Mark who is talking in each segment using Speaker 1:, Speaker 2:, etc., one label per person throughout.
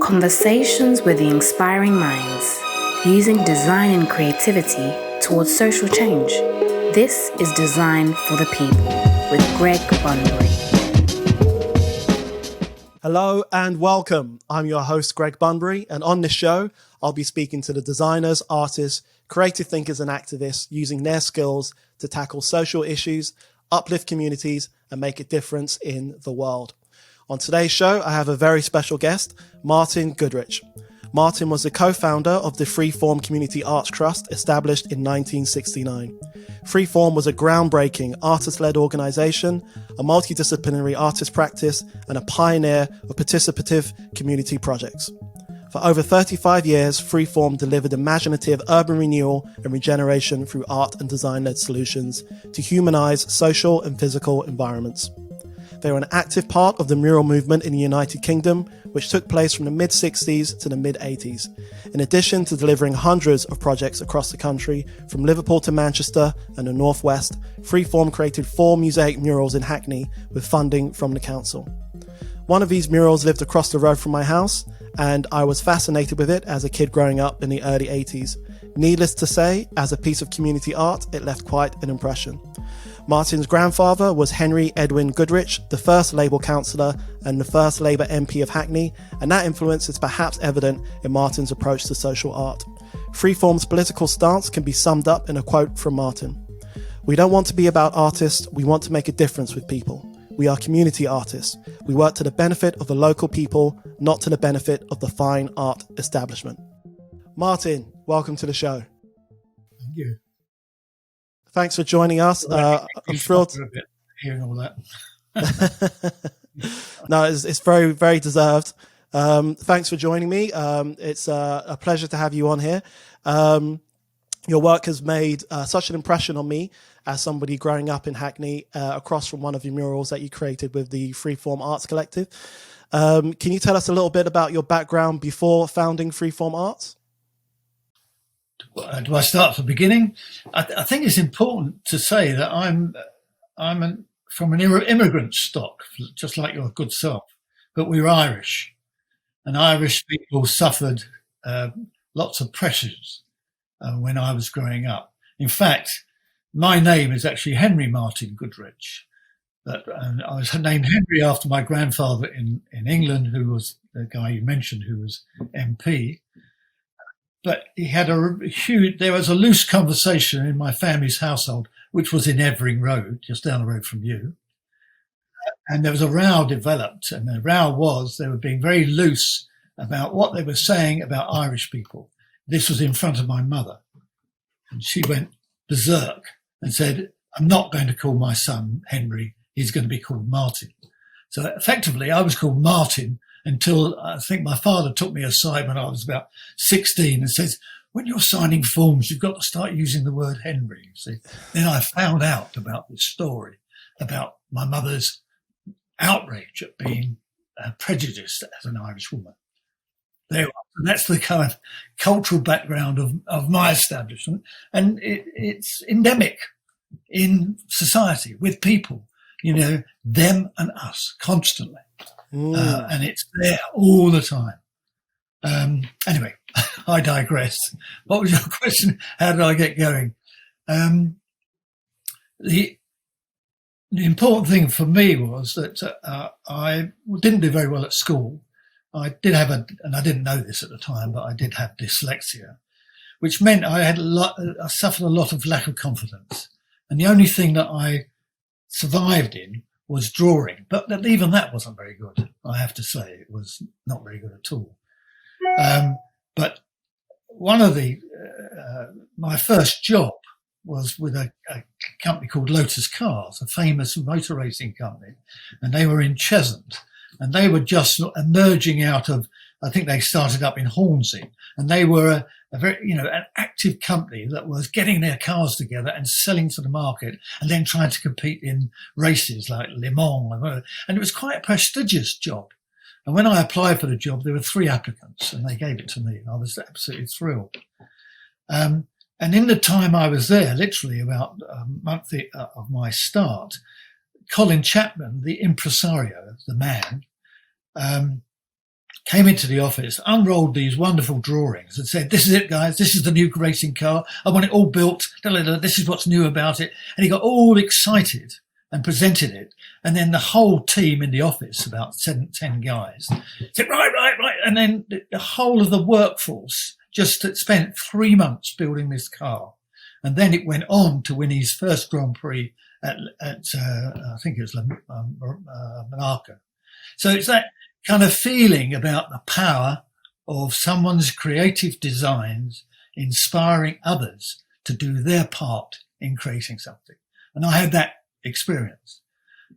Speaker 1: Conversations with the inspiring minds, using design and creativity towards social change. This is Design for the People with Greg Bunbury.
Speaker 2: Hello and welcome. I'm your host, Greg Bunbury, and on this show, I'll be speaking to the designers, artists, creative thinkers and activists using their skills to tackle social issues, uplift communities, and make a difference in the world. On today's show, I have a very special guest, Martin Goodrich. Martin was the co-founder of the Freeform Community Arts Trust, established in 1969. Freeform was a groundbreaking artist-led organisation, a multidisciplinary artist practice, and a pioneer of participative community projects. For over 35 years, Freeform delivered imaginative urban renewal and regeneration through art and design-led solutions to humanise social and physical environments. They were an active part of the mural movement in the United Kingdom, which took place from the mid-60s to the mid-80s. In addition to delivering hundreds of projects across the country, from Liverpool to Manchester and the North West, Freeform created 4 mosaic murals in Hackney with funding from the council. One of these murals lived across the road from my house, and I was fascinated with it as a kid growing up in the early 80s. Needless to say, as a piece of community art, it left quite an impression. Martin's grandfather was Henry Edwin Goodrich, the first Labour councillor and the first Labour MP of Hackney, and that influence is perhaps evident in Martin's approach to social art. Freeform's political stance can be summed up in a quote from Martin. "We don't want to be about artists, we want to make a difference with people. We are community artists. We work to the benefit of the local people, not to the benefit of the fine art establishment." Martin, welcome to the show.
Speaker 3: Thank you.
Speaker 2: Thanks for joining us. I'm thrilled.
Speaker 3: Hearing all that.
Speaker 2: No, it's very, very deserved. Thanks for joining me. It's a pleasure to have you on here. Your work has made such an impression on me as somebody growing up in Hackney, across from one of your murals that you created with the Freeform Arts Collective. Can you tell us a little bit about your background before founding Freeform Arts?
Speaker 3: Do I start from the beginning? I think it's important to say that I'm from an immigrant stock, just like your good self, but we're Irish, and Irish people suffered lots of pressures when I was growing up. In fact, my name is actually Henry Martin Goodrich, but I was named Henry after my grandfather in England, who was the guy you mentioned, who was MP. But he had there was a loose conversation in my family's household, which was in Evering Road, just down the road from you. And there was a row developed, and the row was they were being very loose about what they were saying about Irish people. This was in front of my mother. And she went berserk and said, "I'm not going to call my son Henry. He's going to be called Martin." So effectively, I was called Martin until I think my father took me aside when I was about 16 and says, "When you're signing forms, you've got to start using the word Henry." You see? Then I found out about this story about my mother's outrage at being prejudiced as an Irish woman. And that's the kind of cultural background of my establishment. And it's endemic in society with people, them and us constantly. And it's there all the time. Anyway, I digress. What was your question? How did I get going? The important thing for me was that I didn't do very well at school. I did have and I didn't know this at the time, but I did have dyslexia, which meant I suffered a lot of lack of confidence. And the only thing that I survived in was drawing, but even that wasn't very good. I have to say, it was not very good at all. But one of my first job was with a company called Lotus Cars, a famous motor racing company, and they were in Cheshunt, and they were just emerging out of, I think they started up in Hornsey, and they were a very, an active company that was getting their cars together and selling to the market and then trying to compete in races like Le Mans. And it was quite a prestigious job. And when I applied for the job, there were 3 applicants and they gave it to me. I was absolutely thrilled. And in the time I was there, literally about a month of my start, Colin Chapman, the impresario, the man, came into the office, unrolled these wonderful drawings and said, "This is it, guys. This is the new racing car. I want it all built. This is what's new about it." And he got all excited and presented it. And then the whole team in the office, about 10 guys, said, right. And then the whole of the workforce just spent 3 months building this car. And then it went on to win his first Grand Prix at I think it was Monaco. So it's that kind of feeling about the power of someone's creative designs inspiring others to do their part in creating something. And I had that experience.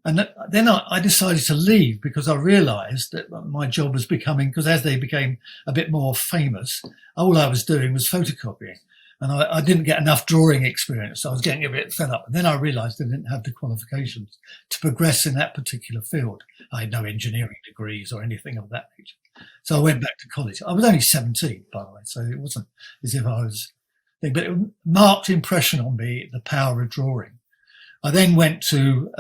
Speaker 3: And then I decided to leave because I realized that my job was becoming, because as they became a bit more famous, all I was doing was photocopying. And I didn't get enough drawing experience. So I was getting a bit fed up. And then I realized I didn't have the qualifications to progress in that particular field. I had no engineering degrees or anything of that nature. So I went back to college. I was only 17, by the way, so it wasn't as if I was, but it marked impression on me, the power of drawing. I then went to,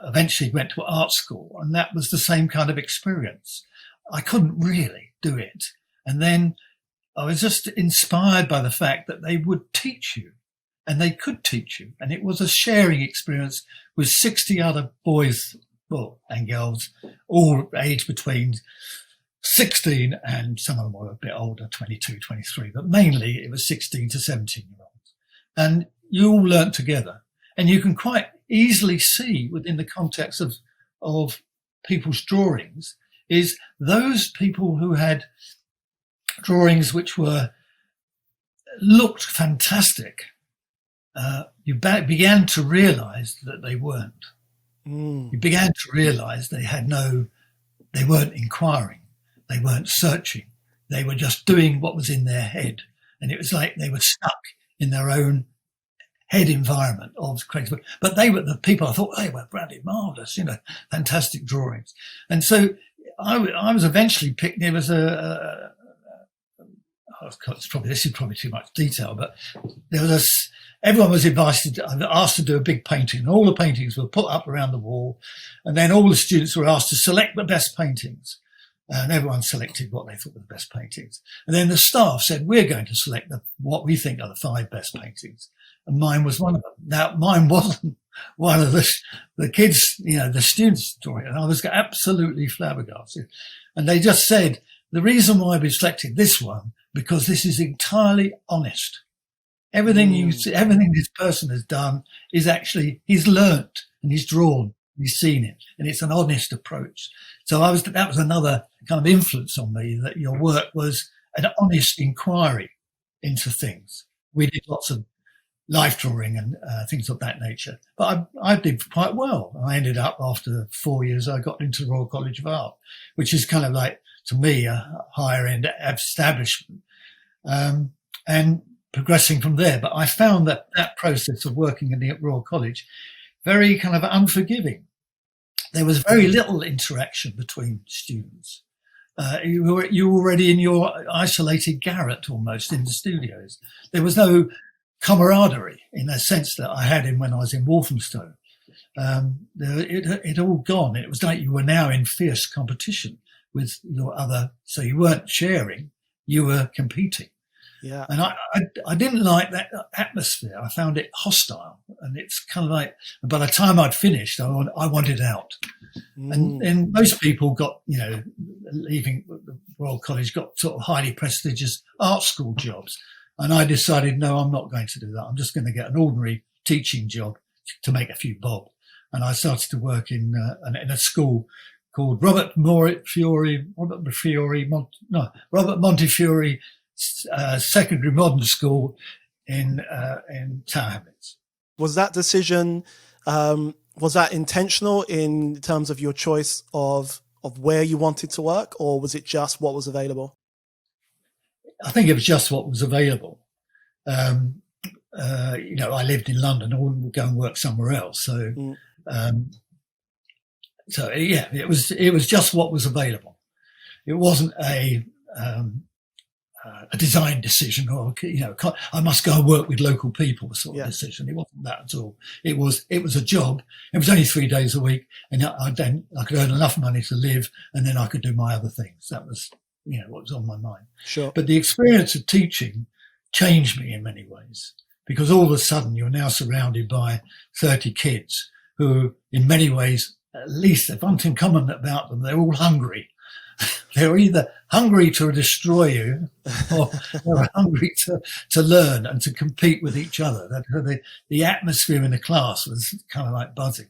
Speaker 3: eventually went to art school, and that was the same kind of experience. I couldn't really do it. And then I was just inspired by the fact that they would teach you, and they could teach you. And it was a sharing experience with 60 other boys, and girls, all aged between 16 and some of them were a bit older, 22, 23, but mainly it was 16 to 17-year-olds. And you all learnt together. And you can quite easily see within the context of people's drawings is those people who had drawings which looked fantastic, you began to realize that they weren't. You began to realize they weren't inquiring, they weren't searching, they were just doing what was in their head. And it was like they were stuck in their own head environment of creative. But they were the people I thought they were bloody marvelous, fantastic drawings. And so I was eventually picked. There was this is probably too much detail, but there was everyone was asked to do a big painting, and all the paintings were put up around the wall, and then all the students were asked to select the best paintings, and everyone selected what they thought were the best paintings. And then the staff said, "We're going to select what we think are the 5 best paintings," and mine was one of them. Now, mine wasn't one of the kids, the students' drawing, and I was absolutely flabbergasted. And they just said, "The reason why we selected this one, because this is entirely honest. Everything everything this person has done is actually, he's learnt and he's drawn, and he's seen it, and it's an honest approach." So that was another kind of influence on me, that your work was an honest inquiry into things. We did lots of life drawing and things of that nature, but I did quite well. I ended up, after 4 years, I got into the Royal College of Art, which is kind of like, to me, a higher end establishment, and progressing from there. But I found that process of working in the Royal College very kind of unforgiving. There was very little interaction between students. You were already in your isolated garret almost in the studios. There was no camaraderie in the sense that I had when I was in Walthamstow. It all gone. It was like you were now in fierce competition with your other, so you weren't sharing, you were competing.
Speaker 2: Yeah.
Speaker 3: And I didn't like that atmosphere. I found it hostile, and it's kind of like, by the time I'd finished, I wanted out. And most people got, leaving the Royal College, got sort of highly prestigious art school jobs. And I decided, no, I'm not going to do that. I'm just going to get an ordinary teaching job to make a few bob. And I started to work in a school called Robert Montefiore Secondary Modern School in Tower Hamlets.
Speaker 2: Was that decision, was that intentional in terms of your choice of where you wanted to work, or was it just what was available?
Speaker 3: I think it was just what was available. I lived in London. I wouldn't go and work somewhere else. So, it was just what was available. It wasn't a a design decision, or I must go and work with local people sort of decision. It wasn't that at all. It was a job. It was only 3 days a week, and I could earn enough money to live, and then I could do my other things. That was what was on my mind.
Speaker 2: Sure.
Speaker 3: But the experience of teaching changed me in many ways, because all of a sudden you're now surrounded by 30 kids who, in many ways, at least there's one thing common about them: they're all hungry. They're either hungry to destroy you, or they're hungry to learn and to compete with each other. The atmosphere in the class was kind of like buzzing.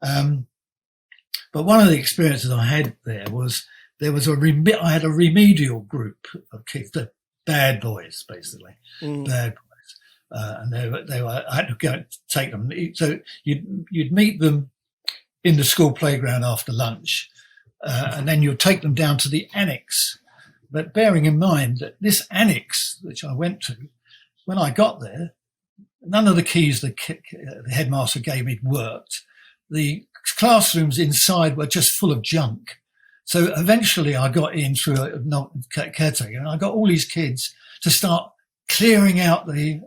Speaker 3: But one of the experiences I had there was I had a remedial group of kids, the bad boys, basically, bad boys, and I had to go and take them. So you'd meet them in the school playground after lunch. And then you'll take them down to the annex. But bearing in mind that this annex, which I went to, when I got there, none of the keys the headmaster gave me worked. The classrooms inside were just full of junk. So eventually I got in through a caretaker, and I got all these kids to start clearing out the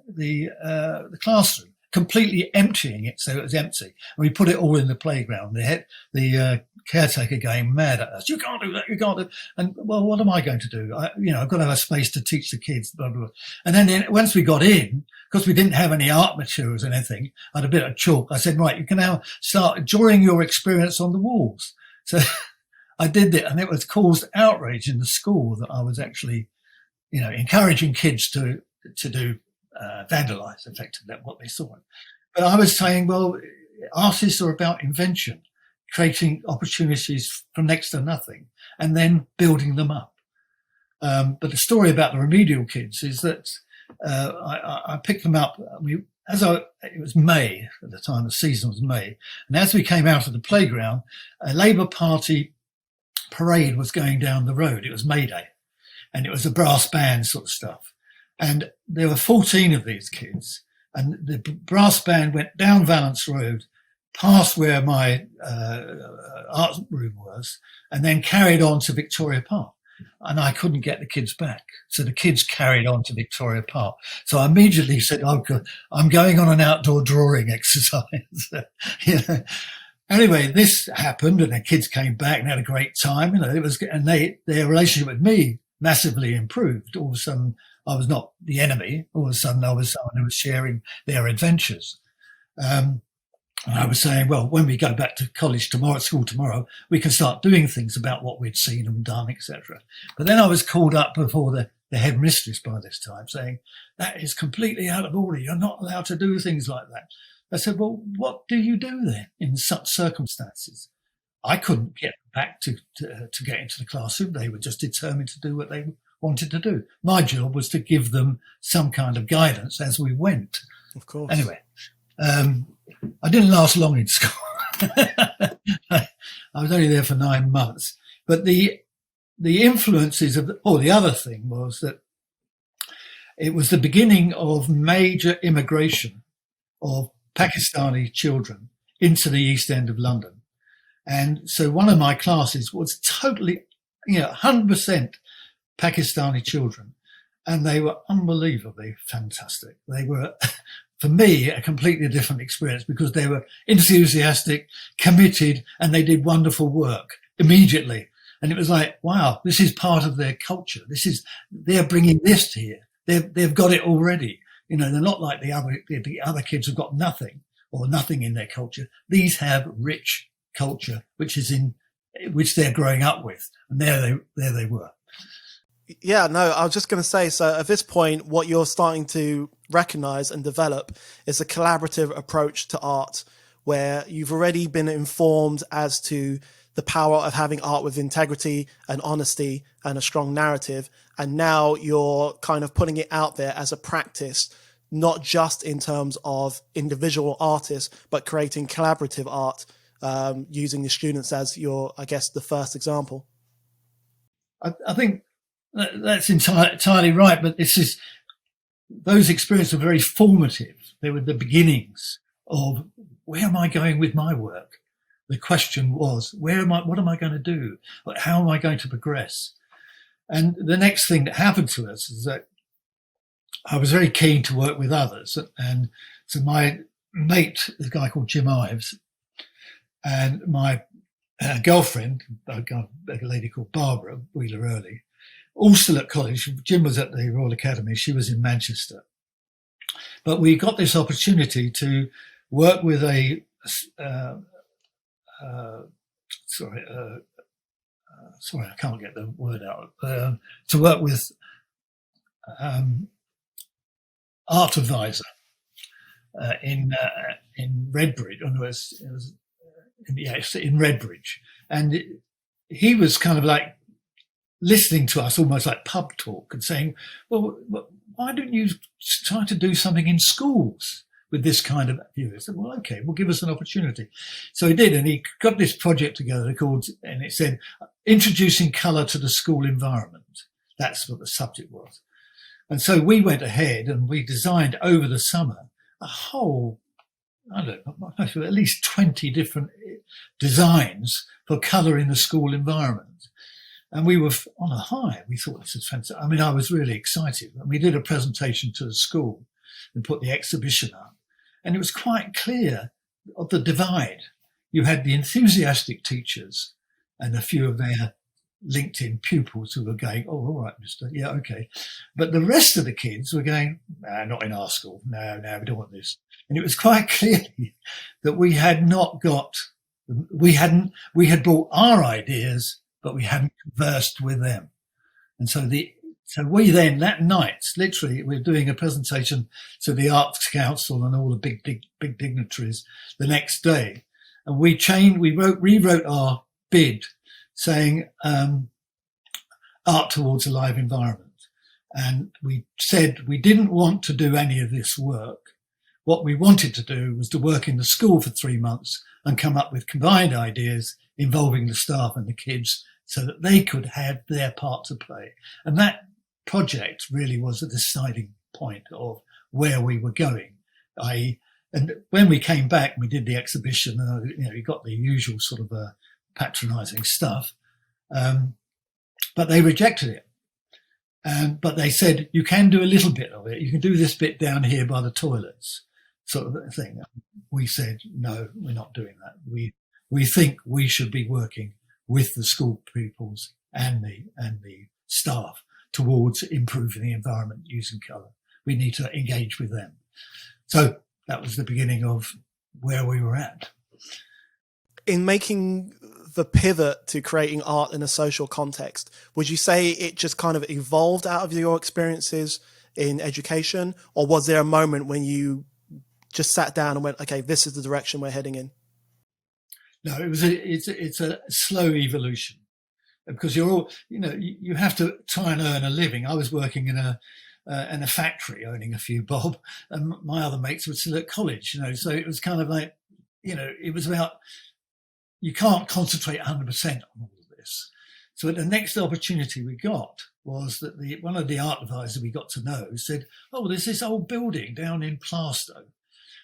Speaker 3: classroom, completely emptying it so it was empty. And we put it all in the playground. The caretaker getting mad at us. You can't do that. You can't do. And well, what am I going to do? I've got to have a space to teach the kids. Blah, blah, blah. And then once we got in, because we didn't have any art materials or anything, I had a bit of chalk. I said, right, you can now start drawing your experience on the walls. So I did it, and it was caused outrage in the school that I was actually, encouraging kids to do vandalize, effectively, what they saw. But I was saying, well, artists are about invention, creating opportunities from next to nothing, and then building them up. But the story about the remedial kids is that I picked them up. It was May at the time. The season was May, and as we came out of the playground, a Labour Party parade was going down the road. It was May Day, and it was a brass band sort of stuff. And there were 14 of these kids, and the brass band went down Valence Road, past where my art room was, and then carried on to Victoria Park. And I couldn't get the kids back. So the kids carried on to Victoria Park. So I immediately said, I'm going on an outdoor drawing exercise. Anyway, this happened, and the kids came back and had a great time. Their relationship with me massively improved. All of a sudden, I was not the enemy. All of a sudden, I was someone who was sharing their adventures. And I was saying, well, when we go back to school tomorrow, we can start doing things about what we'd seen and done, etc. But then I was called up before the headmistress by this time, saying, that is completely out of order. You're not allowed to do things like that. I said, well, what do you do then in such circumstances? I couldn't get back to get into the classroom. They were just determined to do what they wanted to do. My job was to give them some kind of guidance as we went.
Speaker 2: Of course.
Speaker 3: Anyway, I didn't last long in school. I was only there for 9 months. But the influences the other thing was that it was the beginning of major immigration of Pakistani children into the East End of London. And so one of my classes was totally, 100% Pakistani children. And they were unbelievably fantastic. They were, for me, a completely different experience because they were enthusiastic, committed, and they did wonderful work immediately. And it was like, wow, this is part of their culture. They're bringing this here. They've got it already. They're not like the other kids who've got nothing or nothing in their culture. These have rich culture, which they're growing up with. And there they were.
Speaker 2: Yeah, no, I was just going to say, so at this point, what you're starting to recognize and develop is a collaborative approach to art, where you've already been informed as to the power of having art with integrity and honesty and a strong narrative. And now you're kind of putting it out there as a practice, not just in terms of individual artists, but creating collaborative art, using the students as the first example.
Speaker 3: I think that's entirely right, but those experiences were very formative. They were the beginnings of where am I going with my work? The question was, what am I going to do? How am I going to progress? And the next thing that happened to us is that I was very keen to work with others. And so my mate, a guy called Jim Ives, and my girlfriend, a lady called Barbara Wheeler Early, all still at college. Jim was at the Royal Academy. She was in Manchester. But we got this opportunity to work with sorry, I can't get the word out. To work with art advisor in Redbridge. Oh, no, it was in Redbridge, and he was kind of like listening to us, almost like pub talk, and saying, "Well, why don't you try to do something in schools with this kind of view?" I said, "Well, okay, well, give us an opportunity." So he did, and he got this project together called, and it said, "Introducing Colour to the School Environment." That's what the subject was. And so we went ahead and we designed over the summer a whole, I don't know, at least 20 different designs for colour in the school environment. And we were on a high. We thought this was fantastic. I mean, I was really excited. And we did a presentation to the school and put the exhibition up. And it was quite clear of the divide. You had the enthusiastic teachers and a few of their LinkedIn pupils who were going, "Oh, all right, mister. Yeah, okay." But the rest of the kids were going, "Nah, not in our school. No, we don't want this." And it was quite clear that we had not got, we had brought our ideas, but we hadn't conversed with them. And so we then, that night, literally, we were doing a presentation to the Arts Council and all the big dignitaries the next day. And we rewrote our bid saying, art towards a live environment. And we said we didn't want to do any of this work. What we wanted to do was to work in the school for 3 months and come up with combined ideas involving the staff and the kids so that they could have their part to play. And that project really was a deciding point of where we were going. And when we came back, we did the exhibition, you got the usual sort of patronising stuff, but they rejected it. But they said, you can do a little bit of it. You can do this bit down here by the toilets, sort of thing. We said, no, we're not doing that. We think we should be working with the school pupils and the staff towards improving the environment using colour. We need to engage with them. So that was the beginning of where we were at.
Speaker 2: In making the pivot to creating art in a social context, would you say it just kind of evolved out of your experiences in education, or was there a moment when you just sat down and went, okay, this is the direction we're heading in?
Speaker 3: No, it's a slow evolution, because you have to try and earn a living. I was working in a factory, earning a few bob, and my other mates were still at college. So it was kind of like, it was about, you can't concentrate 100% on all of this. So the next opportunity we got was that one of the art advisors we got to know said, "Oh, there's this old building down in Plaistow,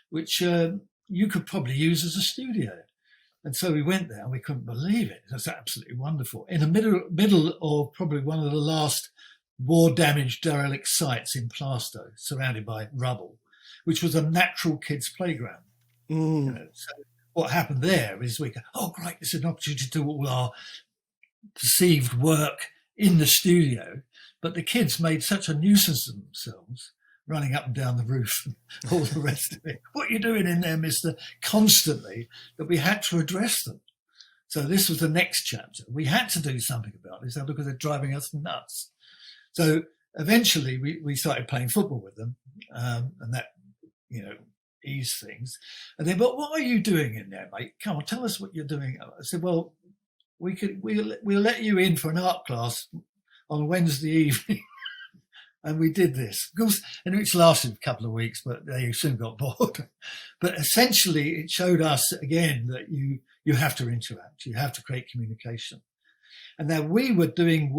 Speaker 3: which you could probably use as a studio." And so we went there and we couldn't believe it. It was absolutely wonderful. In the middle of probably one of the last war-damaged derelict sites in Plaistow, surrounded by rubble, which was a natural kids' playground. So what happened there is we go, "Oh, great, this is an opportunity to do all our perceived work in the studio." But the kids made such a nuisance of themselves, running up and down the roof and all the rest of it. "What are you doing in there, mister?" Constantly, that we had to address them. So this was the next chapter. We had to do something about this because they're driving us nuts. So eventually we started playing football with them, and that, eased things. And they, "But what are you doing in there, mate? Come on, tell us what you're doing." I said, "Well, we'll let you in for an art class on Wednesday evening." And we did this, of course, and it lasted a couple of weeks, but they soon got bored. But essentially, it showed us again that you have to interact, you have to create communication. And now we were doing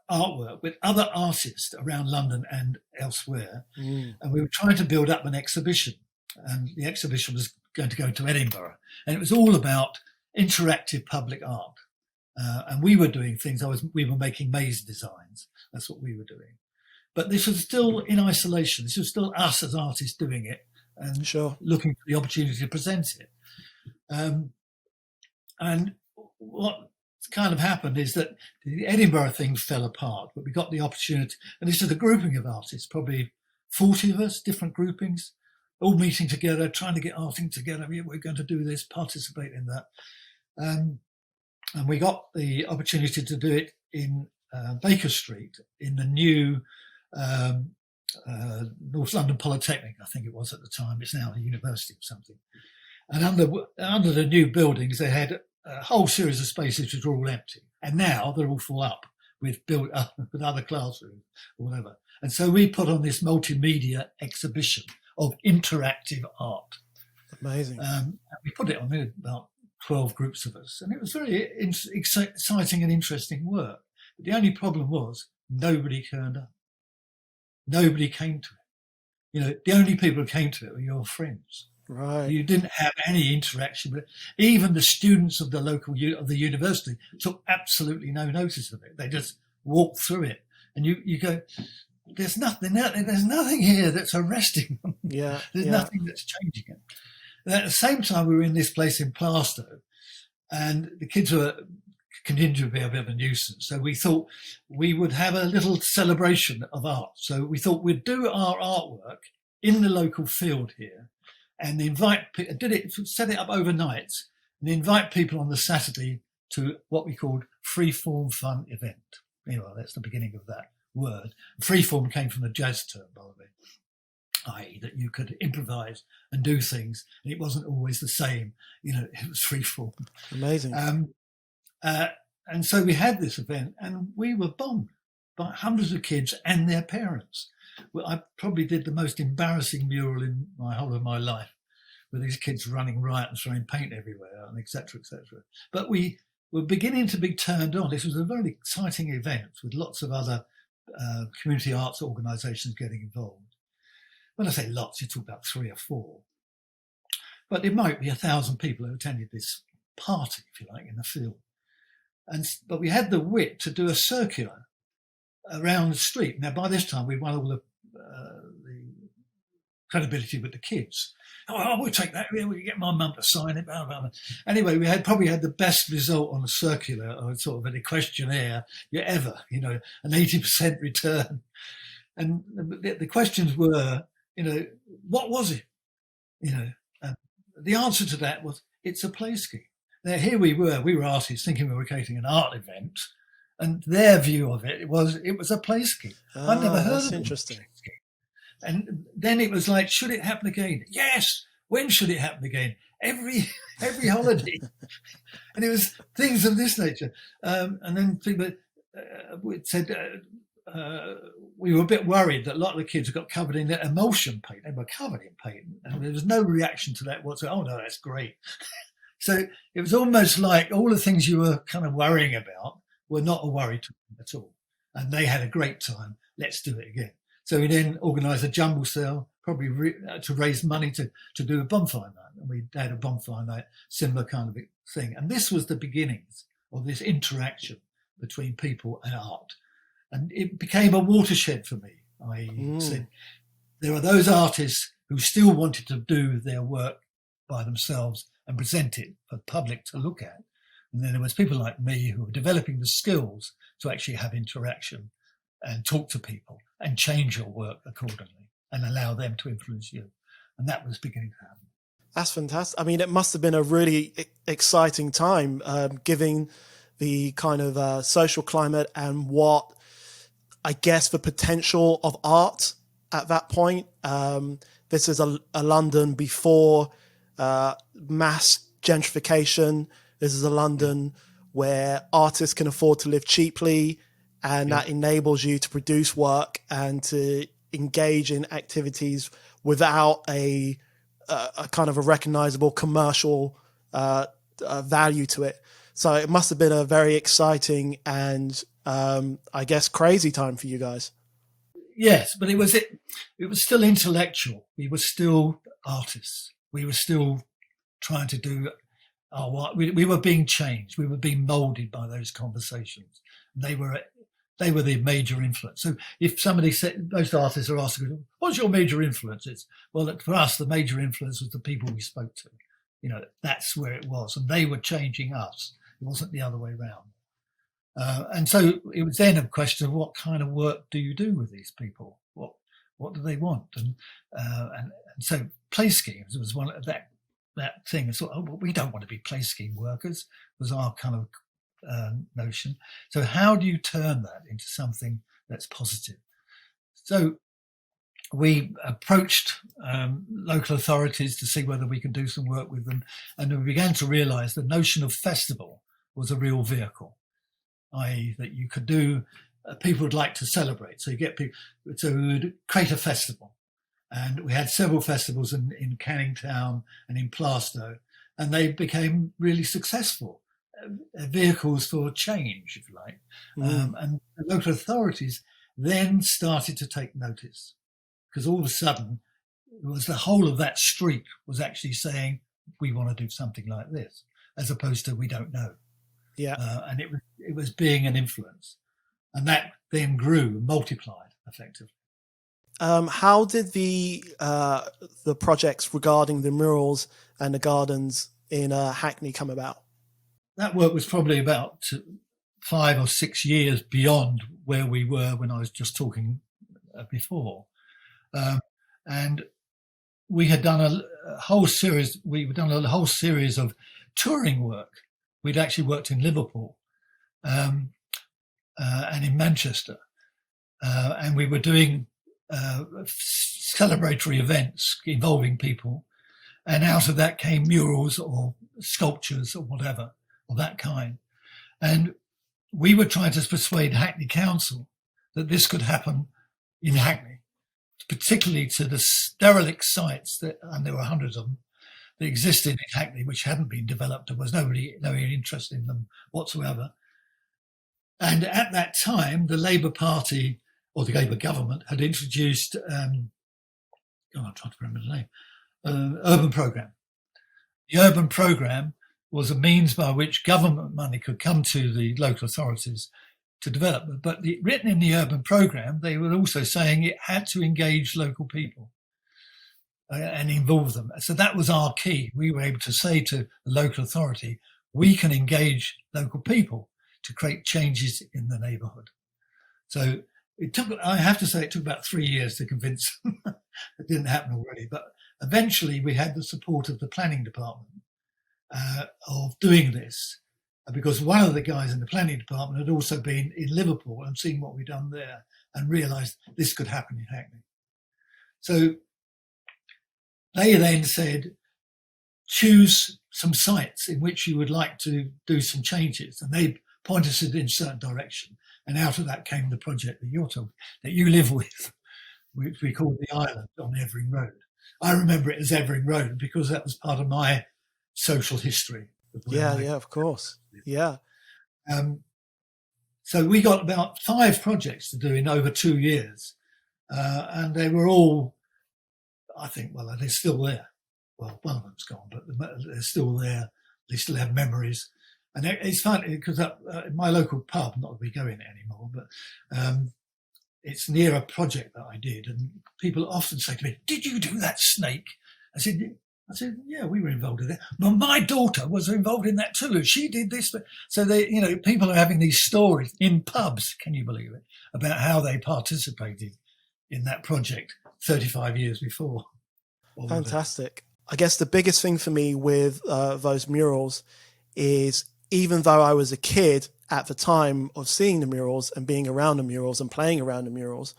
Speaker 3: artwork with other artists around London and elsewhere, and we were trying to build up an exhibition. And the exhibition was going to go to Edinburgh, and it was all about interactive public art. And we were doing things. We were making maze designs. That's what we were doing. But this was still in isolation. This was still us as artists doing it and looking for the opportunity to present it. And what kind of happened is that the Edinburgh thing fell apart, but we got the opportunity. And this is a grouping of artists, probably 40 of us, different groupings, all meeting together, trying to get our thing together. We're going to do this, participate in that. And we got the opportunity to do it in Baker Street in the new North London Polytechnic, I think it was at the time. It's now a university or something. And under the new buildings, they had a whole series of spaces which were all empty. And now they're all full up with other classrooms or whatever. And so we put on this multimedia exhibition of interactive art.
Speaker 2: Amazing.
Speaker 3: And we put it on there, about 12 groups of us. And it was very exciting and interesting work. But the only problem was nobody turned up. Nobody came to it. The only people who came to it were your friends.
Speaker 2: Right.
Speaker 3: You didn't have any interaction with it. Even the students of the local of the university took absolutely no notice of it. They just walked through it, and you go, "There's nothing here that's arresting them.
Speaker 2: Yeah,
Speaker 3: There's nothing that's changing it." And at the same time, we were in this place in Plaistow, and the kids were continued to be a bit of a nuisance. So we thought we would have a little celebration of art. So we thought we'd do our artwork in the local field here, and set it up overnight, and invite people on the Saturday to what we called free-form fun event. That's the beginning of that word. Free-form came from the jazz term, by the way, i.e. that you could improvise and do things, and it wasn't always the same. It was free-form.
Speaker 2: Amazing.
Speaker 3: And so we had this event, and we were bombed by hundreds of kids and their parents. Well, I probably did the most embarrassing mural in my whole of my life, with these kids running riot and throwing paint everywhere, and et cetera, et cetera. But we were beginning to be turned on. This was a very exciting event with lots of other community arts organisations getting involved. When I say lots, you talk about 3 or 4. But there might be 1,000 people who attended this party, if you like, in the field. But we had the wit to do a circular around the street. Now, by this time, we won all the credibility with the kids. We'll take that. We get my mum to sign it. Blah, blah, blah. Anyway, we probably had the best result on a circular or sort of a questionnaire ever. An 80% return. And the questions were, what was it? The answer to that was, it's a play scheme. Now, here we were artists thinking we were creating an art event, and their view of it was a play scheme. I'd never heard of it.
Speaker 2: Interesting.
Speaker 3: And then it was like, should it happen again? Yes. When should it happen again? Every holiday. And it was things of this nature. And then people said we were a bit worried that a lot of the kids got covered in emulsion paint. They were covered in paint, and there was no reaction to that whatsoever. Oh no, that's great. So it was almost like all the things you were kind of worrying about were not a worry to them at all. And they had a great time. Let's do it again. So we then organised a jumble sale, probably to raise money to do a bonfire night. And we had a bonfire night, similar kind of thing. And this was the beginnings of this interaction between people and art. And it became a watershed for me. I said, there are those artists who still wanted to do their work by themselves and present it for the public to look at. And then there was people like me who were developing the skills to actually have interaction and talk to people and change your work accordingly and allow them to influence you. And that was beginning to happen.
Speaker 2: That's fantastic. I mean, it must have been a really exciting time, given the kind of social climate and what, I guess, the potential of art at that point. This is a London before mass gentrification. This is a London where artists can afford to live cheaply, and that enables you to produce work and to engage in activities without a kind of a recognizable commercial value to it. So it must have been a very exciting and I guess crazy time for you guys.
Speaker 3: Yes, but it was still intellectual. We were still artists. We were still trying to do we were being changed. We were being moulded by those conversations. They were the major influence. So if somebody said, most artists are asking, what's your major influences? Well, for us, the major influence was the people we spoke to. That's where it was. And they were changing us. It wasn't the other way around. And so it was then a question of what kind of work do you do with these people? What do they want? And so play schemes was one of that thing. It's we don't want to be play scheme workers, was our kind of notion. So how do you turn that into something that's positive? So we approached local authorities to see whether we could do some work with them, and we began to realise the notion of festival was a real vehicle, i.e. that you could do, people would like to celebrate. So you get people, so we would create a festival. And we had several festivals in Canning Town and in Plaistow, and they became really successful vehicles for change, if you like. And the local authorities then started to take notice, because all of a sudden, it was the whole of that street was actually saying, we want to do something like this, as opposed to we don't know.
Speaker 2: Yeah.
Speaker 3: And it was being an influence. And that then grew, multiplied effectively.
Speaker 2: How did the projects regarding the murals and the gardens in Hackney come about?
Speaker 3: That work was probably about 5 or 6 years beyond where we were when I was just talking before. And we had done a whole series. We'd done a whole series of touring work. We'd actually worked in Liverpool and in Manchester, and we were doing celebratory events involving people, and out of that came murals or sculptures or whatever of that kind. And we were trying to persuade Hackney Council that this could happen in Hackney, particularly to the derelict sites and there were hundreds of them that existed in Hackney which hadn't been developed and was nobody interested in them whatsoever. And at that time, the Labour Party or the Labour government had introduced, I'm trying to remember the name, urban programme. The urban programme was a means by which government money could come to the local authorities to develop. But written in the urban programme, they were also saying it had to engage local people and involve them. So that was our key. We were able to say to the local authority, we can engage local people to create changes in the neighbourhood. So I have to say, it took about 3 years to convince them. It didn't happen already, but eventually we had the support of the planning department of doing this, because one of the guys in the planning department had also been in Liverpool and seen what we'd done there and realised this could happen in Hackney. So they then said, choose some sites in which you would like to do some changes, and they pointed us in a certain direction. And out of that came the project that you're talking, that you live with, which we called the Island on Evering Road. I remember it as Evering Road because that was part of my social history.
Speaker 2: Yeah, of course. Yeah.
Speaker 3: So we got about 5 projects to do in over 2 years. And they were all, I think, well, they're still there. Well, one of them's gone, but they're still there. They still have memories. And it's funny because my local pub, not that we go in it anymore, but it's near a project that I did. And people often say to me, did you do that snake? I said, yeah, we were involved in it. Well, my daughter was involved in that too. She did this. So people are having these stories in pubs, can you believe it, about how they participated in that project 35 years before.
Speaker 2: Fantastic. I guess the biggest thing for me with those murals is, even though I was a kid at the time of seeing the murals and being around the murals and playing around the murals,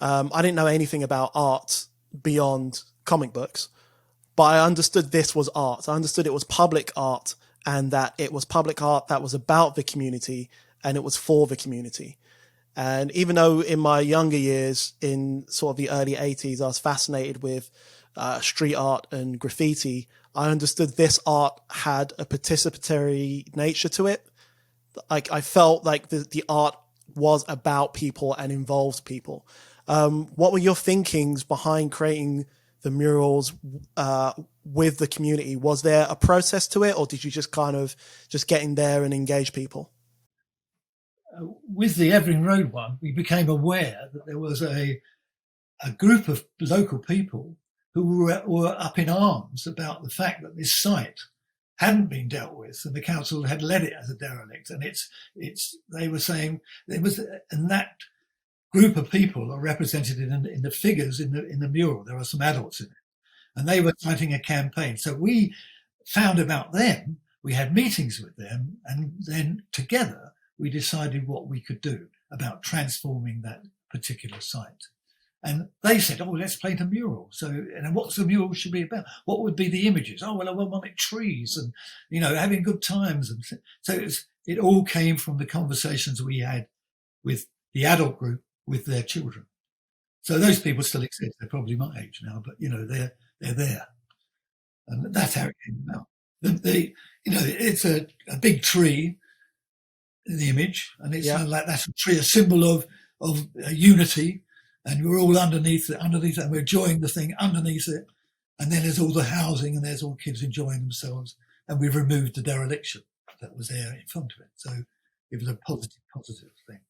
Speaker 2: I didn't know anything about art beyond comic books. But I understood this was art. I understood it was public art, and that it was public art that was about the community and it was for the community. And even though in my younger years, in sort of the early 80s, I was fascinated with street art and graffiti, I understood this art had a participatory nature to it. Like, I felt like the art was about people and involved people. What were your thinkings behind creating the murals with the community? Was there a process to it, or did you just kind of just get in there and engage people?
Speaker 3: With the Evering Road one, we became aware that there was a group of local people who were up in arms about the fact that this site hadn't been dealt with, and the council had led it as a derelict. And they were saying there was, and that group of people are represented in the figures in the mural. There are some adults in it, and they were starting a campaign. So we found about them. We had meetings with them, and then together we decided what we could do about transforming that particular site. And they said, "Oh, let's paint a mural." So, and what's the mural should be about? What would be the images? Oh, well, I want it trees and, having good times. And so it all came from the conversations we had with the adult group with their children. So those people still exist. They're probably my age now, but they're there, and that's how it came about. It's a big tree, the image, and it's kind of like that's a tree, a symbol of unity. And we're all underneath it, and we're enjoying the thing underneath it. And then there's all the housing, and there's all kids enjoying themselves. And we've removed the dereliction that was there in front of it. So it was a positive thing.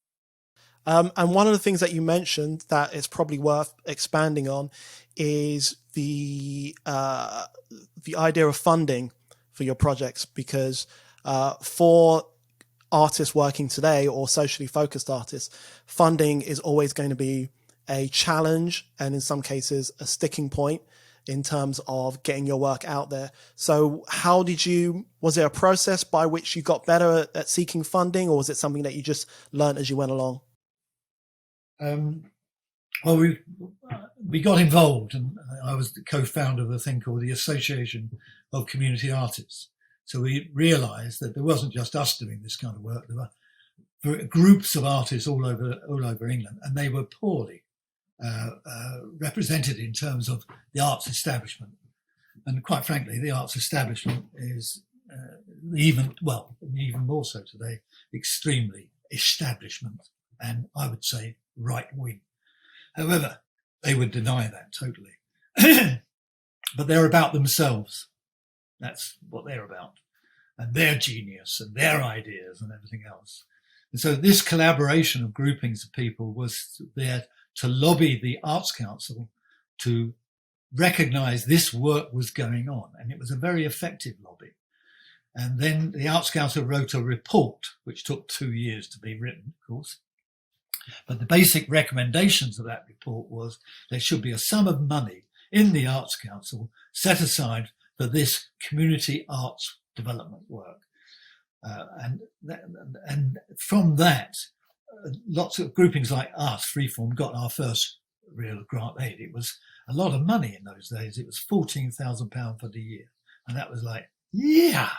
Speaker 2: And one of the things that you mentioned that it's probably worth expanding on is the idea of funding for your projects, because for artists working today, or socially focused artists, funding is always going to be a challenge, and in some cases a sticking point in terms of getting your work out there. So was there a process by which you got better at seeking funding, or was it something that you just learned as you went along?
Speaker 3: Well, we got involved, and I was the co-founder of a thing called the Association of Community Artists. So we realized that there wasn't just us doing this kind of work. There were groups of artists all over England, and they were poorly represented in terms of the arts establishment. And quite frankly, the arts establishment is even more so today, extremely establishment, and I would say right wing. However, they would deny that totally. But they're about themselves. That's what they're about. And their genius and their ideas and everything else. And so this collaboration of groupings of people was there to lobby the Arts Council to recognise this work was going on. And it was a very effective lobby. And then the Arts Council wrote a report, which took 2 years to be written, of course. But the basic recommendations of that report was there should be a sum of money in the Arts Council set aside for this community arts development work. And from that, lots of groupings like us, Freeform, got our first real grant aid. It was a lot of money in those days. It was £14,000 for the year. And that was like, yeah.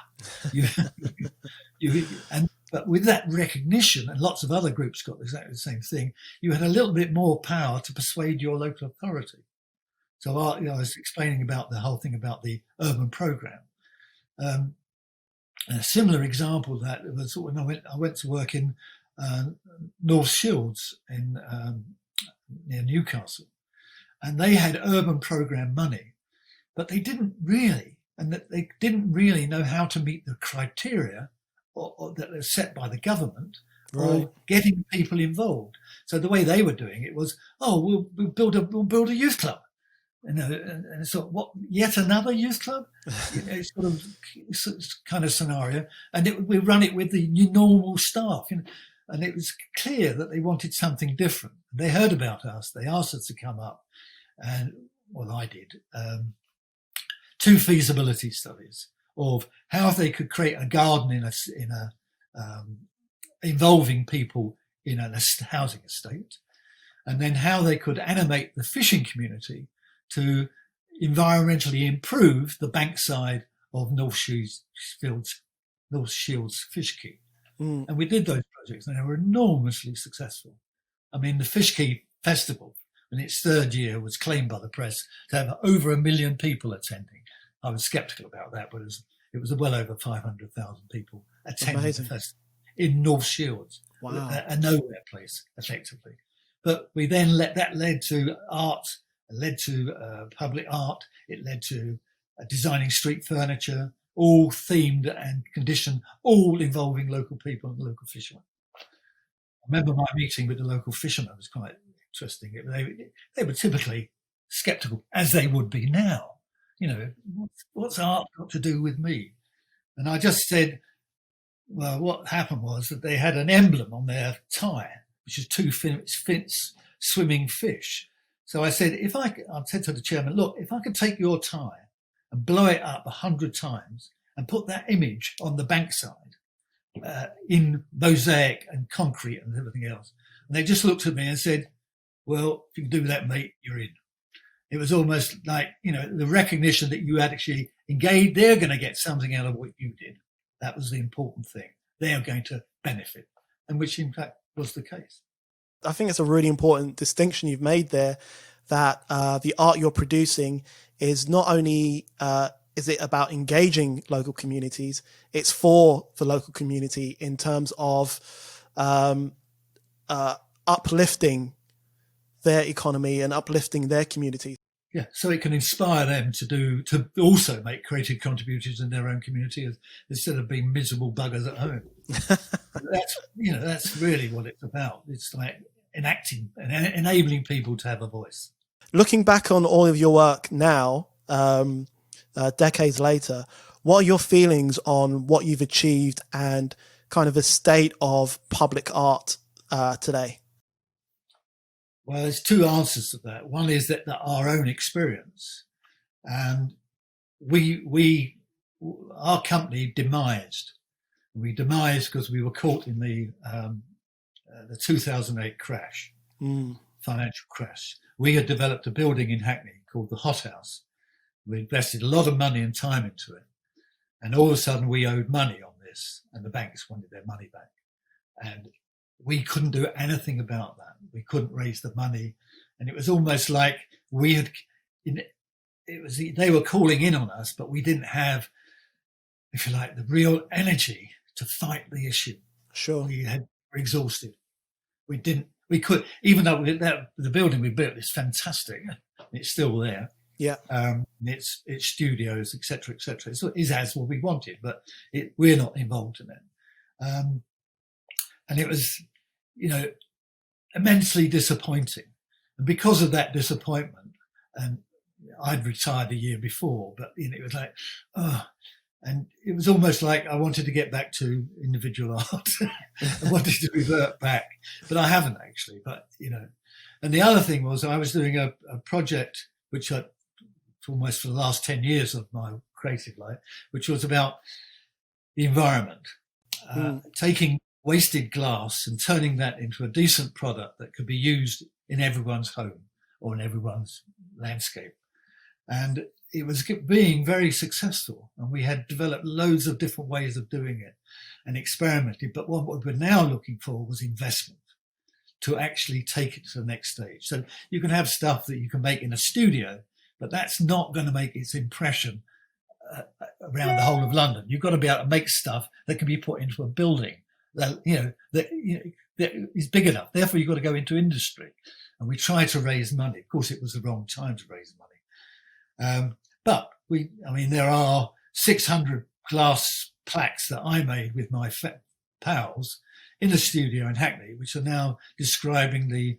Speaker 3: But with that recognition, and lots of other groups got exactly the same thing, you had a little bit more power to persuade your local authority. So I was explaining about the whole thing about the urban programme. A similar example of that was when I went to work in North Shields near Newcastle, and they had urban programme money, but they didn't really know how to meet the criteria or that are set by the government for getting people involved. So the way they were doing it was, we'll build a youth club. And so what? Yet another youth club? Sort of kind of scenario. And we run it with the normal staff. And it was clear that they wanted something different. They heard about us. They asked us to come up, and I did 2 feasibility studies of how they could create a garden involving people in a housing estate, and then how they could animate the fishing community to environmentally improve the bankside of North Shields Fish Quay. And we did those projects, and they were enormously successful. I mean, the Fish Quay Festival, in its 3rd year, was claimed by the press to have over 1 million people attending. I was sceptical about that, but it was well over 500,000 people attending the festival in North Shields. Wow. A nowhere place, effectively. But we then led to art it led to public art, it led to designing street furniture, all themed and conditioned, all involving local people and local fishermen. I remember my meeting with the local fishermen was quite interesting. They were typically sceptical, as they would be now. What's art got to do with me? And I just said, well, what happened was that they had an emblem on their tie, which is two fins swimming fish. So I said, I said to the chairman, look, if I could take your tie and blow it up 100 times and put that image on the bankside in mosaic and concrete and everything else. And they just looked at me and said, well, if you can do that, mate, you're in. It was almost like, the recognition that you had actually engaged, they're going to get something out of what you did. That was the important thing. They are going to benefit, and which in fact was the case.
Speaker 2: I think it's a really important distinction you've made there, that the art you're producing is not only is it about engaging local communities, it's for the local community in terms of uplifting their economy and uplifting their community.
Speaker 3: Yeah, so it can inspire them to also make creative contributions in their own community instead of being miserable buggers at home. That's really what it's about. It's like enacting and enabling people to have a voice.
Speaker 2: Looking back on all of your work now, decades later, what are your feelings on what you've achieved and kind of the state of public art today?
Speaker 3: Well, there's two answers to that. One is that our own experience, and our company demised. We demised because we were caught in the 2008 crash, financial crash. We had developed a building in Hackney called the Hot House. We invested a lot of money and time into it, and all of a sudden we owed money on this, and the banks wanted their money back, and we couldn't do anything about that. We couldn't raise the money. And it was almost like they were calling in on us, but we didn't have, if you like, the real energy to fight the issue.
Speaker 2: Sure.
Speaker 3: We were exhausted. We could, even though the building we built is fantastic. It's still there.
Speaker 2: Yeah.
Speaker 3: It's studios, et cetera, et cetera. It's as what we wanted, but we're not involved in it. And it was, immensely disappointing. And because of that disappointment, and I'd retired a year before, but it was like, and it was almost like I wanted to get back to individual art. I wanted to revert back, but I haven't actually. But, and the other thing was I was doing a project, which almost for the last 10 years of my creative life, which was about the environment, taking wasted glass and turning that into a decent product that could be used in everyone's home or in everyone's landscape. And it was being very successful, and we had developed loads of different ways of doing it and experimented. But what we were now looking for was investment to actually take it to the next stage. So you can have stuff that you can make in a studio, but that's not going to make its impression around the whole of London. You've got to be able to make stuff that can be put into a building that is big enough. Therefore, you've got to go into industry. And we tried to raise money. Of course, it was the wrong time to raise money. But there are 600 glass plaques that I made with my pals in the studio in Hackney, which are now describing the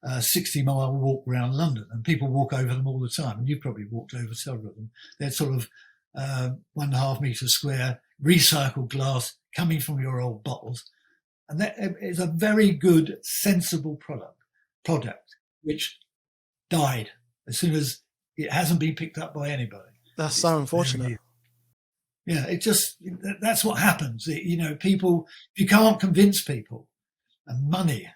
Speaker 3: 60-mile walk around London. And people walk over them all the time. And you've probably walked over several of them. They're sort of 1.5 metre square, recycled glass coming from your old bottles. And that is a very good, sensible product, which died as soon as it hasn't been picked up by anybody.
Speaker 2: That's so unfortunate.
Speaker 3: Yeah, that's what happens. People, if you can't convince people, and money,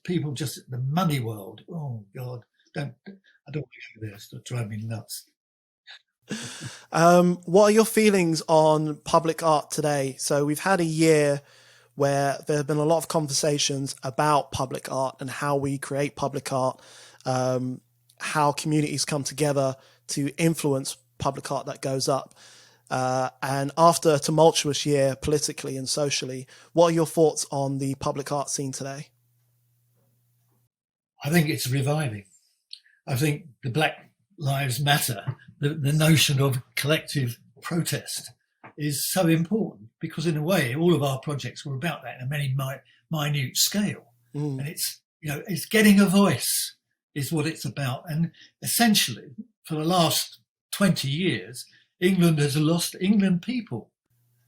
Speaker 3: people just, the money world, oh God, I don't want to hear this, it'll drive me nuts.
Speaker 2: What are your feelings on public art today? So we've had a year where there have been a lot of conversations about public art and how we create public art, how communities come together to influence public art that goes up. And after a tumultuous year politically and socially, what are your thoughts on the public art scene today?
Speaker 3: I think it's reviving. I think the Black Lives Matter, the notion of collective protest is so important, because in a way all of our projects were about that in a very minute scale. And it's getting a voice is what it's about. And essentially for the last 20 years, England people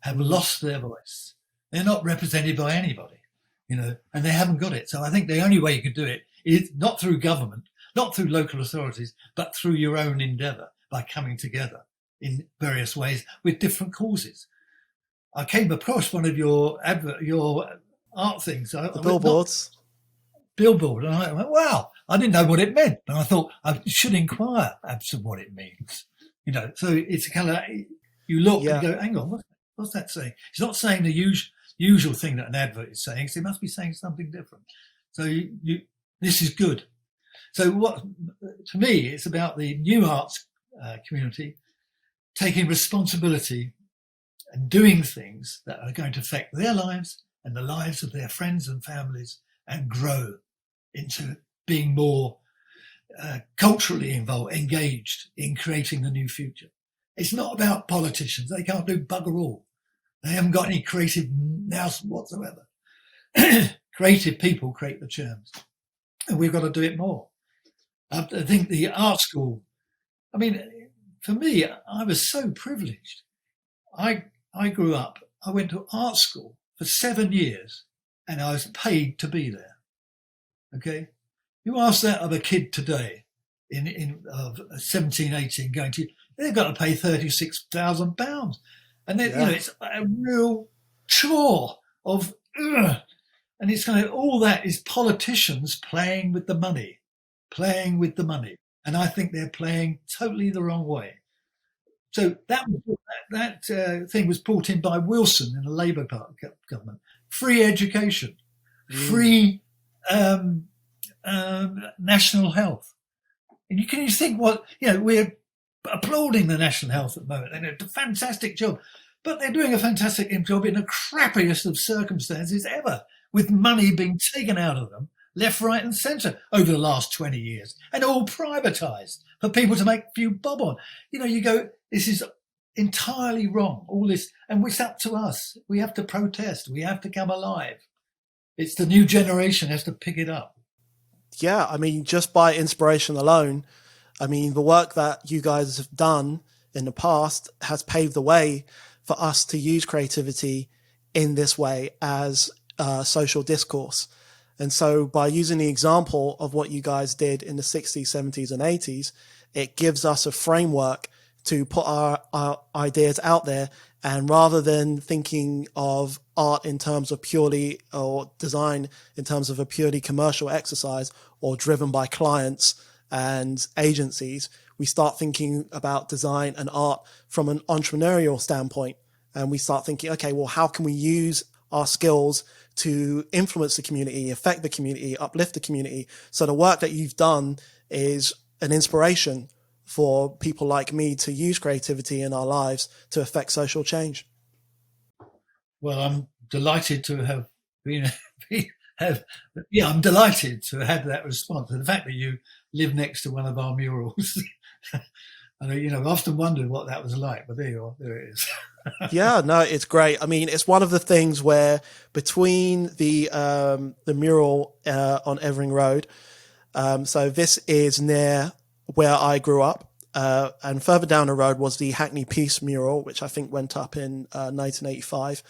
Speaker 3: have lost their voice. They're not represented by anybody, and they haven't got it. So I think the only way you can do it is not through government, not through local authorities, but through your own endeavour, by coming together in various ways with different causes. I came across one of your art things.
Speaker 2: The billboards.
Speaker 3: Billboard, and I went, wow, I didn't know what it meant, but I thought I should inquire as to what it means. So it's kind of, you look and go, hang on, what's that saying? It's not saying the usual thing that an advert is saying, so it must be saying something different. So this is good. So to me, it's about the new arts community taking responsibility and doing things that are going to affect their lives and the lives of their friends and families, and grow into being more culturally engaged in creating the new future. It's not about politicians. They can't do bugger all. They haven't got any creative nous whatsoever. Creative people create the germs, and we've got to do it more. I think the art school, I mean, for me, I was so privileged. I grew up, I went to art school for 7 years, and I was paid to be there. Okay? You ask that of a kid today of 17, 18 going to, they've got to pay £36,000. And then, it's a real chore of, and it's kind of, all that is politicians playing with the money. And I think they're playing totally the wrong way. So that thing was brought in by Wilson in the Labour Party government. Free education, free national health. And you think we're applauding the national health at the moment. They do a fantastic job, but they're doing a fantastic job in the crappiest of circumstances ever, with money being taken out of them left, right and centre over the last 20 years, and all privatised for people to make a few bob on. You go, this is entirely wrong, all this, and it's up to us. We have to protest. We have to come alive. It's the new generation has to pick it up.
Speaker 2: Yeah, I mean, just by inspiration alone, I mean, the work that you guys have done in the past has paved the way for us to use creativity in this way as social discourse. And so by using the example of what you guys did in the 60s, 70s and 80s, it gives us a framework to put our ideas out there. And rather than thinking of art in terms of purely, or design in terms of a purely commercial exercise or driven by clients and agencies, we start thinking about design and art from an entrepreneurial standpoint. And we start thinking, okay, well, how can we use our skills to influence the community, affect the community, uplift the community? So the work that you've done is an inspiration for people like me to use creativity in our lives to affect social change.
Speaker 3: Well, I'm delighted to have I'm delighted to have had that response. And the fact that you live next to one of our murals, I've often wondered what that was like, but there you are, there it is.
Speaker 2: Yeah, no, it's great. I mean, it's one of the things where between the mural on Evering Road, so this is near where I grew up, and further down the road was the Hackney Peace mural, which I think went up in 1985.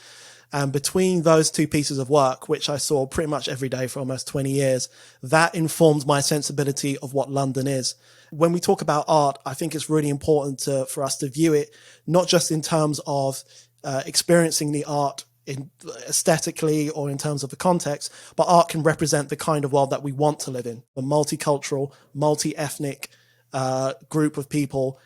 Speaker 2: And between those two pieces of work, which I saw pretty much every day for almost 20 years, that informed my sensibility of what London is. When we talk about art, I think it's really important for us to view it, not just in terms of experiencing the art aesthetically or in terms of the context, but art can represent the kind of world that we want to live in, a multicultural, multi-ethnic group of people.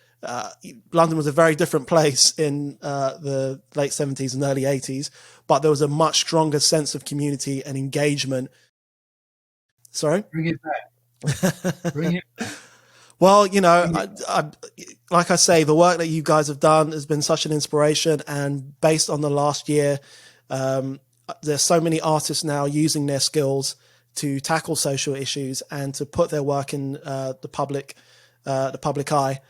Speaker 2: London was a very different place in the late 70s and early 80s, but there was a much stronger sense of community and engagement. Sorry?
Speaker 3: Bring it back. Bring it back.
Speaker 2: Well, I like I say, the work that you guys have done has been such an inspiration. And based on the last year, there's so many artists now using their skills to tackle social issues and to put their work in the public eye.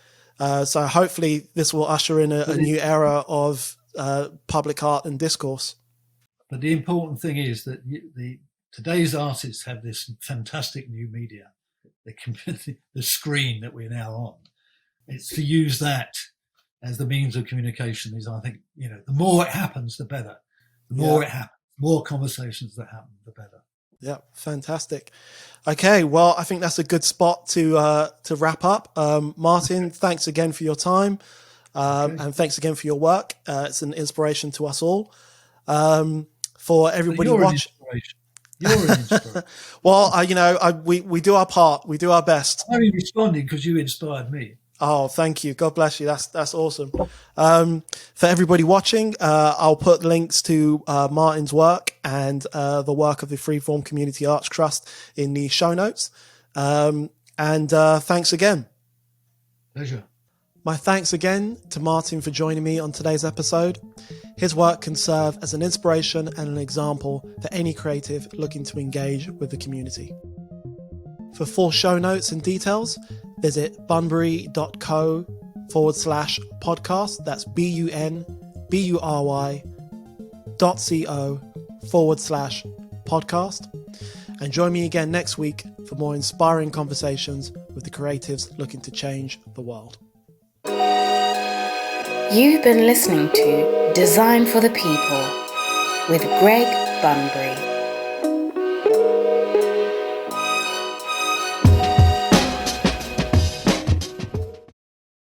Speaker 2: So hopefully this will usher in a new era of public art and discourse.
Speaker 3: But the important thing is that today's artists have this fantastic new media, the screen that we're now on. It's to use that as the means of communication. I think, the more it happens, the better. The more it happens, more conversations that happen, the better.
Speaker 2: Yeah, fantastic. Okay, well, I think that's a good spot to wrap up. Martin, thanks again for your time, and thanks again for your work. It's an inspiration to us all. For everybody watching,
Speaker 3: you're an inspiration.
Speaker 2: Well, we do our part. We do our best.
Speaker 3: I'm only responding because you inspired me.
Speaker 2: Oh, thank you. God bless you. That's awesome. For everybody watching, I'll put links to Martin's work and the work of the Freeform Community Arts Trust in the show notes. And thanks again.
Speaker 3: Pleasure.
Speaker 2: My thanks again to Martin for joining me on today's episode. His work can serve as an inspiration and an example for any creative looking to engage with the community. For full show notes and details, visit bunbury.co/podcast. That's bunbury.co/podcast. And join me again next week for more inspiring conversations with the creatives looking to change the world.
Speaker 1: You've been listening to Design for the People with Greg Bunbury.